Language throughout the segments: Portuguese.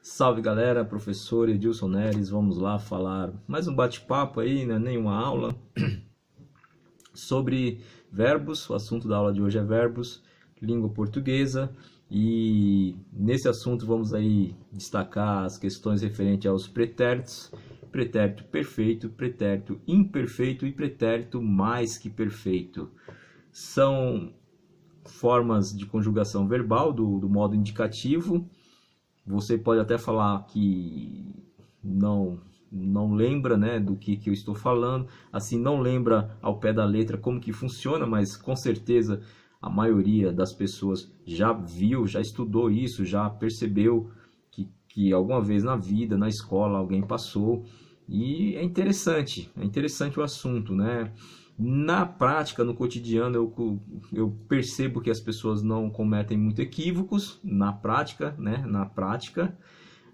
Salve galera, professor Edilson Neres, vamos lá falar mais um bate-papo aí, né? Nenhuma aula, sobre verbos. O assunto da aula de hoje é verbos, língua portuguesa, e nesse assunto vamos aí destacar as questões referentes aos pretéritos, pretérito perfeito, pretérito imperfeito e pretérito mais que perfeito. São formas de conjugação verbal do modo indicativo. Você pode até falar que não lembra, né, do que eu estou falando, assim, não lembra ao pé da letra como que funciona, mas com certeza a maioria das pessoas já viu, já estudou isso, já percebeu que alguma vez na vida, na escola, alguém passou, e é interessante o assunto, né? Na prática, no cotidiano, eu percebo que as pessoas não cometem muito equívocos na prática, né? Na prática,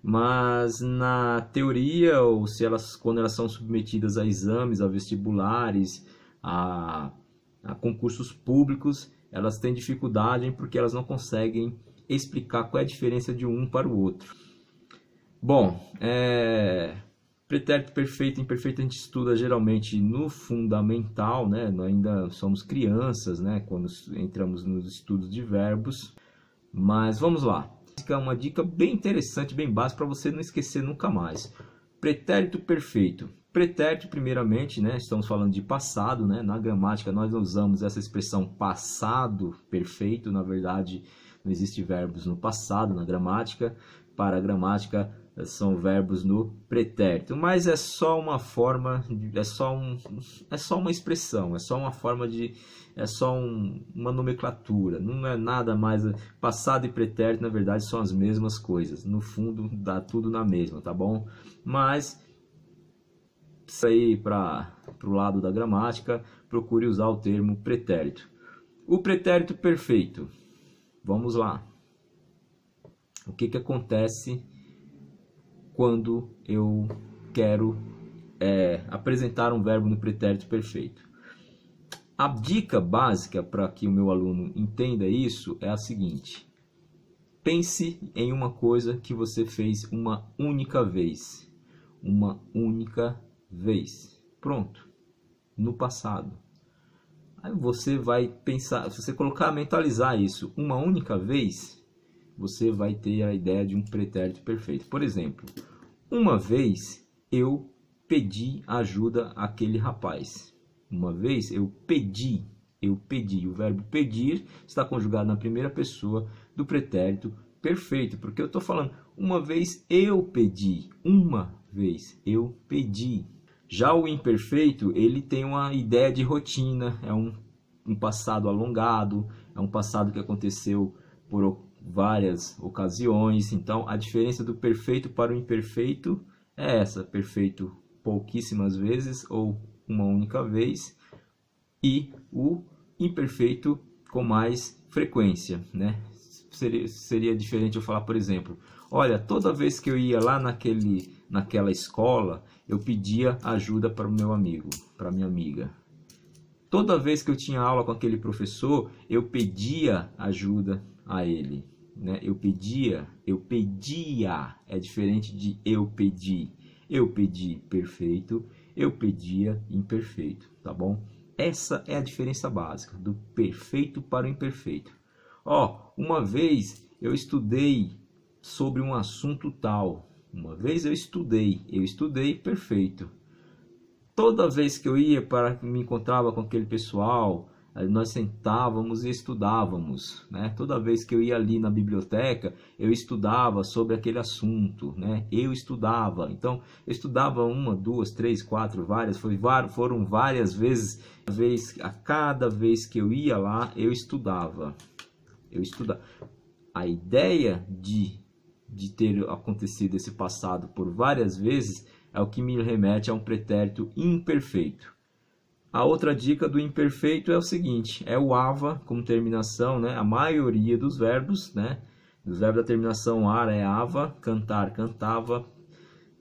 mas na teoria, ou se quando elas são submetidas a exames, a vestibulares, a concursos públicos, elas têm dificuldade porque elas não conseguem explicar qual é a diferença de um para o outro. Bom, pretérito perfeito e imperfeito a gente estuda geralmente no fundamental, né? Nós ainda somos crianças, né? Quando entramos nos estudos de verbos. Mas vamos lá. Uma dica bem interessante, bem básica para você não esquecer nunca mais. Pretérito perfeito. Pretérito, primeiramente, né? Estamos falando de passado, né? Na gramática nós usamos essa expressão passado perfeito. Na verdade, não existe verbos no passado na gramática. Para a gramática são verbos no pretérito, mas é só uma forma, é só uma expressão, é só uma forma de, uma nomenclatura, não é nada mais. Passado e pretérito na verdade são as mesmas coisas, no fundo dá tudo na mesma, tá bom? Mas isso aí para o lado da gramática, procure usar o termo pretérito. O pretérito perfeito, vamos lá. O que acontece quando eu quero apresentar um verbo no pretérito perfeito? A dica básica para que o meu aluno entenda isso é a seguinte: pense em uma coisa que você fez uma única vez. Uma única vez. Pronto. No passado. Aí você vai pensar, se você colocar, mentalizar isso uma única vez, você vai ter a ideia de um pretérito perfeito. Por exemplo, uma vez eu pedi ajuda àquele rapaz. Uma vez eu pedi. O verbo pedir está conjugado na primeira pessoa do pretérito perfeito, porque eu estou falando uma vez eu pedi. Uma vez eu pedi. Já o imperfeito, ele tem uma ideia de rotina, é um passado alongado, é um passado que aconteceu por várias ocasiões. Então a diferença do perfeito para o imperfeito é essa: perfeito pouquíssimas vezes ou uma única vez, e o imperfeito com mais frequência, né? Seria diferente eu falar, por exemplo, olha, toda vez que eu ia lá naquela escola, eu pedia ajuda para o meu amigo, para minha amiga. Toda vez que eu tinha aula com aquele professor, eu pedia ajuda a ele, né? Eu pedia, é diferente de eu pedi. Eu pedi perfeito, eu pedia imperfeito, tá bom? Essa é a diferença básica do perfeito para o imperfeito. Uma vez eu estudei sobre um assunto tal. Uma vez eu estudei perfeito. Toda vez que eu ia me encontrava com aquele pessoal, nós sentávamos e estudávamos, né? Toda vez que eu ia ali na biblioteca, eu estudava sobre aquele assunto, né? Eu estudava. Então, eu estudava uma, duas, três, quatro, várias, foram várias vezes. A cada vez que eu ia lá, eu estudava. A ideia de ter acontecido esse passado por várias vezes é o que me remete a um pretérito imperfeito. A outra dica do imperfeito é o seguinte: é o ava como terminação, né? A maioria dos verbos, né? Dos verbos da terminação ar é ava, cantar, cantava,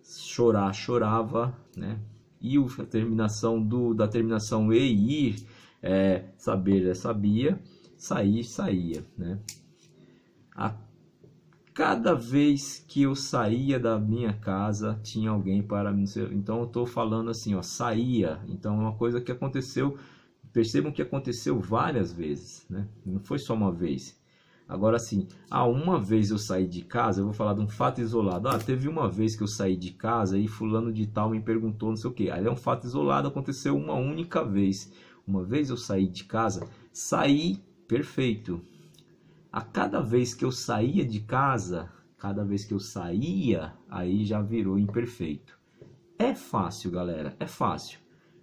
chorar, chorava, né? E a terminação da terminação e ir é saber, sabia, sair, saía, né? cada vez que eu saía da minha casa, tinha alguém para me... Então eu estou falando assim, ó, saía. Então é uma coisa que aconteceu, percebam que aconteceu várias vezes, né? Não foi só uma vez. Agora assim, uma vez eu saí de casa, eu vou falar de um fato isolado. Teve uma vez que eu saí de casa e fulano de tal me perguntou não sei o que. Aí é um fato isolado, aconteceu uma única vez. Uma vez eu saí de casa, saí, perfeito. A cada vez que eu saía de casa, cada vez que eu saía, aí já virou imperfeito. É fácil, galera, é fácil.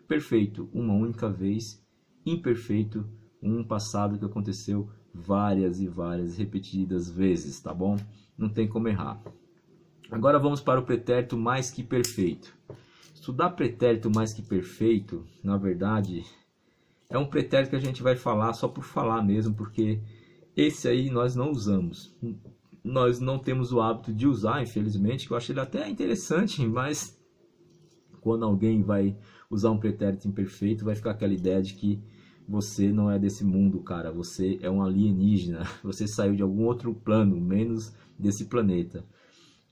Perfeito, uma única vez. Imperfeito, um passado que aconteceu várias e várias repetidas vezes, tá bom? Não tem como errar. Agora vamos para o pretérito mais que perfeito. Estudar pretérito mais que perfeito, na verdade, é um pretérito que a gente vai falar só por falar mesmo, porque esse aí nós não usamos. Nós não temos o hábito de usar, infelizmente, que eu acho ele até interessante, mas quando alguém vai usar um pretérito imperfeito, vai ficar aquela ideia de que você não é desse mundo, cara. Você é um alienígena. Você saiu de algum outro plano, menos desse planeta.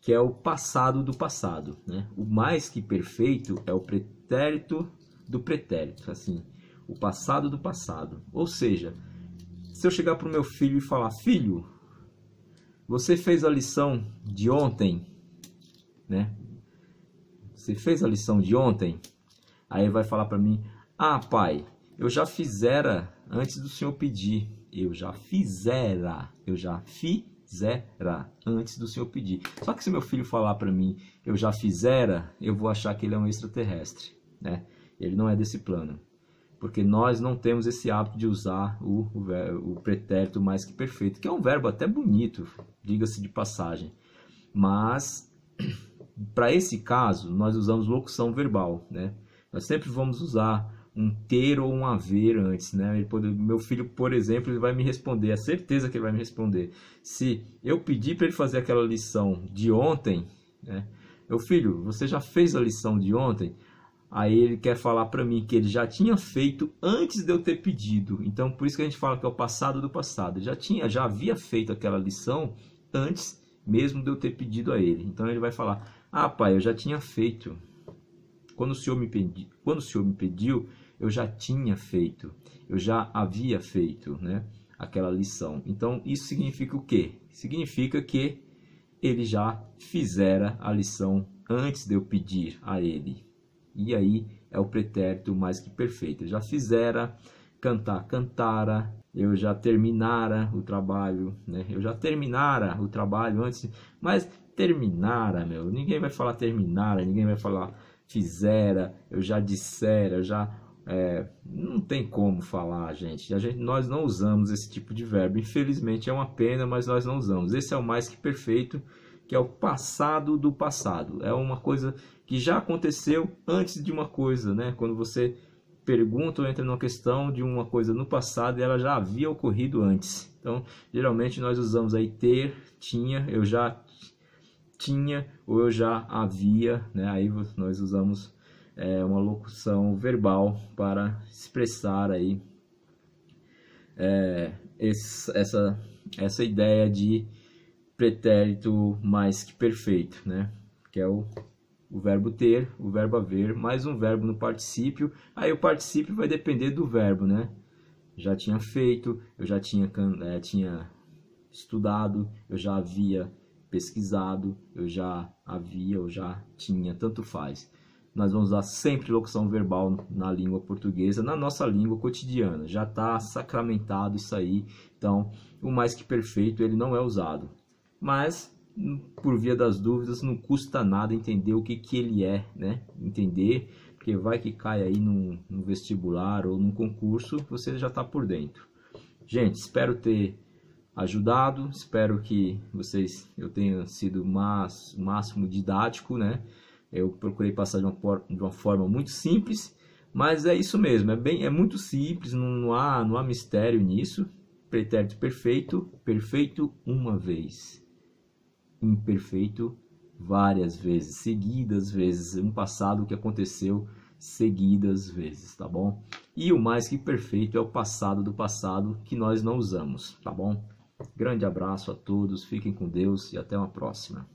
Que é o passado do passado, né? O mais que perfeito é o pretérito do pretérito, assim. O passado do passado. Ou seja, se eu chegar para o meu filho e falar: filho, você fez a lição de ontem, né? Você fez a lição de ontem? Aí ele vai falar para mim: pai, eu já fizera antes do senhor pedir. Eu já fizera antes do senhor pedir. Só que se meu filho falar para mim: eu já fizera, eu vou achar que ele é um extraterrestre, né? Ele não é desse plano. Porque nós não temos esse hábito de usar o pretérito mais que perfeito, que é um verbo até bonito, diga-se de passagem. Mas, para esse caso, nós usamos locução verbal, né? Nós sempre vamos usar um ter ou um haver antes, né? Meu filho, por exemplo, ele vai me responder, é certeza que ele vai me responder. Se eu pedir para ele fazer aquela lição de ontem, né? Meu filho, você já fez a lição de ontem? Aí ele quer falar para mim que ele já tinha feito antes de eu ter pedido. Então, por isso que a gente fala que é o passado do passado. Já havia feito aquela lição antes mesmo de eu ter pedido a ele. Então ele vai falar: pai, eu já tinha feito. Quando o senhor me pediu, eu já tinha feito. Eu já havia feito, né, aquela lição. Então, isso significa o quê? Significa que ele já fizera a lição antes de eu pedir a ele. E aí é o pretérito mais que perfeito. Eu já fizera, cantar, cantara, eu já terminara o trabalho, né? Eu já terminara o trabalho antes, mas terminara, ninguém vai falar terminara, ninguém vai falar fizera, eu já dissera, não tem como falar, gente. Nós não usamos esse tipo de verbo, infelizmente é uma pena, mas nós não usamos. Esse é o mais que perfeito, que é o passado do passado. É uma coisa que já aconteceu antes de uma coisa, né? Quando você pergunta ou entra numa questão de uma coisa no passado, ela já havia ocorrido antes. Então, geralmente nós usamos aí ter, tinha, eu já tinha ou eu já havia, né? Aí nós usamos uma locução verbal para expressar aí essa ideia de pretérito mais que perfeito, né? Que é o verbo ter, o verbo haver, mais um verbo no particípio. Aí o particípio vai depender do verbo, né? Já tinha feito, eu já tinha estudado, eu já havia pesquisado, eu já tinha, tanto faz. Nós vamos usar sempre locução verbal na língua portuguesa, na nossa língua cotidiana. Já está sacramentado isso aí. Então, o mais que perfeito, ele não é usado. Mas, por via das dúvidas, não custa nada entender o que ele é, né? Entender, porque vai que cai aí num vestibular ou num concurso, você já está por dentro. Gente, espero ter ajudado, espero que eu tenha sido o máximo didático, né? Eu procurei passar de uma forma muito simples, mas é isso mesmo, é muito simples, não há mistério nisso. Pretérito perfeito, perfeito uma vez, imperfeito várias vezes, seguidas vezes, um passado que aconteceu seguidas vezes, tá bom? E o mais que perfeito é o passado do passado, que nós não usamos, tá bom? Grande abraço a todos, fiquem com Deus e até uma próxima.